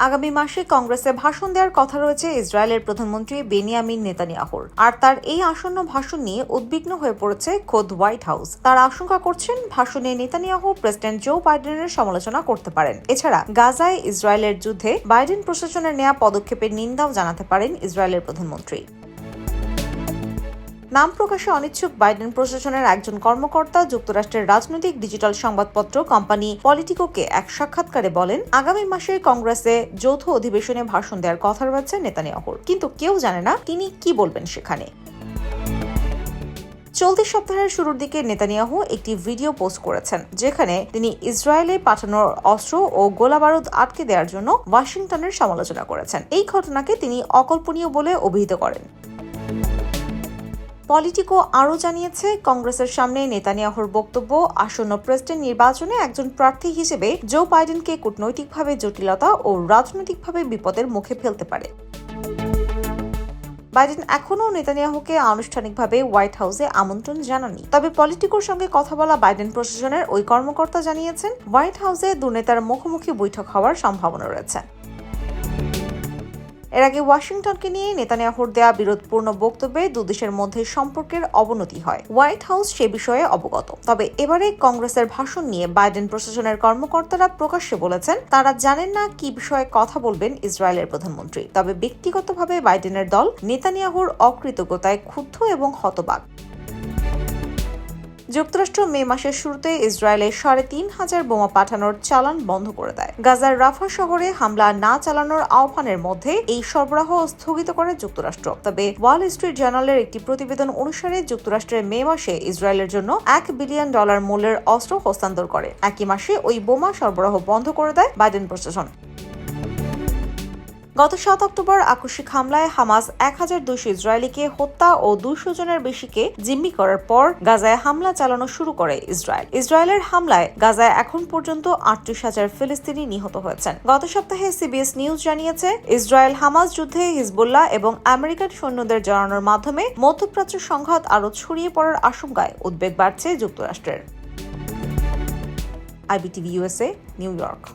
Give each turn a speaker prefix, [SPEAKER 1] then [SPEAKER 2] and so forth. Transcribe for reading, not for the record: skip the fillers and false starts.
[SPEAKER 1] আগামী মাসে কংগ্রেসে ভাষণ দেওয়ার কথা রয়েছে ইসরায়েলের প্রধানমন্ত্রী বেনিয়ামিন নেতানিয়াহুর। আর তার এই আসন্ন ভাষণ নিয়ে উদ্বিগ্ন হয়ে পড়েছে খোদ হোয়াইট হাউস। তারা আশঙ্কা করছেন ভাষণে নেতানিয়াহু প্রেসিডেন্ট জো বাইডেনের সমালোচনা করতে পারেন। এছাড়া গাজায় ইসরায়েলের যুদ্ধে বাইডেন প্রশাসনের নেওয়া পদক্ষেপের নিন্দাও জানাতে পারেন ইসরায়েলের প্রধানমন্ত্রী। নাম প্রকাশে অনিচ্ছুক বাইডেন প্রশাসনের একজন কর্মকর্তা যুক্তরাষ্ট্রের রাজনৈতিক ডিজিটাল সংবাদপত্র কোম্পানি পলিটিকোকে এক সাক্ষাৎকারে বলেন, আগামী মাসে কংগ্রেসে যৌথ অধিবেশনে ভাষণ দেওয়ার কথা রয়েছে নেতানিয়াহুর, কিন্তু কেউ জানে না তিনি কি বলবেন সেখানে। চলতি সপ্তাহের শুরুর দিকে নেতানিয়াহু একটি ভিডিও পোস্ট করেছেন, যেখানে তিনি ইসরায়েলে পাঠানোর অস্ত্র ও গোলাবারুদ আটকে দেওয়ার জন্য ওয়াশিংটনের সমালোচনা করেছেন। এই ঘটনাকে তিনি অকল্পনীয় বলে অভিহিত করেন। পলিটিকো আরও জানিয়েছে, কংগ্রেসের সামনে নেতানিয়াহুর বক্তব্য আসন্ন প্রেসিডেন্ট নির্বাচনে একজন প্রার্থী হিসেবে জো বাইডেনকে কূটনৈতিকভাবে জটিলতা ও রাজনৈতিকভাবে বিপদের মুখে ফেলতে পারে। বাইডেন এখনও নেতানিয়াহুকে আনুষ্ঠানিকভাবে হোয়াইট হাউসে আমন্ত্রণ জানাননি। তবে পলিটিকোর সঙ্গে কথা বলা বাইডেন প্রশাসনের ওই কর্মকর্তা জানিয়েছেন, হোয়াইট হাউসে দুনেতার মুখোমুখি বৈঠক হওয়ার সম্ভাবনা রয়েছে। এর আগে ওয়াশিংটনকে নিয়ে নেতানিয়াহুর দেয়া বিরোধপূর্ণ বক্তব্যে দুদেশের মধ্যে সম্পর্কের অবনতি হয়। হোয়াইট হাউস সে বিষয়ে অবগত। তবে এবারে কংগ্রেসের ভাষণ নিয়ে বাইডেন প্রশাসনের কর্মকর্তারা প্রকাশ্যে বলেছেন, তারা জানেন না কি বিষয়ে কথা বলবেন ইসরায়েলের প্রধানমন্ত্রী। তবে ব্যক্তিগতভাবে বাইডেনের দল নেতানিয়াহুর অকৃতজ্ঞতায় ক্ষুব্ধ এবং হতবাক। যুক্তরাষ্ট্র মে মাসের শুরুতে ইসরায়েলে ৩,৫০০ বোমা পাঠানোর চালান বন্ধ করে দেয়। গাজার রাফা শহরে হামলা না চালানোর আহ্বানের মধ্যে এই সরবরাহ স্থগিত করে যুক্তরাষ্ট্র। তবে ওয়াল স্ট্রিট জার্নালের একটি প্রতিবেদন অনুসারে যুক্তরাষ্ট্রের মে মাসে ইসরায়েলের জন্য $1 বিলিয়ন মূল্যের অস্ত্র হস্তান্তর করে। একই মাসে ওই বোমা সরবরাহ বন্ধ করে দেয় বাইডেন প্রশাসন। গত ৭ অক্টোবর আকস্মিক হামলায় হামাস ১,২০০ ইসরায়েলিকে হত্যা ও ২০০ জনের বেশিকে জিম্মি করার পর গাজায় হামলা চালানো শুরু করে ইসরায়েল। ইসরায়েলের হামলায় গাজায় এখন পর্যন্ত ৩৮,০০০ ফিলিস্তিনি নিহত হয়েছেন। গত সপ্তাহে সিবিএস নিউজ জানিয়েছে, ইসরায়েল হামাস যুদ্ধে হিজবুল্লাহ এবং আমেরিকান সৈন্যদের জড়ানোর মাধ্যমে মধ্যপ্রাচ্য সংঘাত আরও ছড়িয়ে পড়ার আশঙ্কায় উদ্বেগ বাড়ছে যুক্তরাষ্ট্রের। IBTV USA, new York.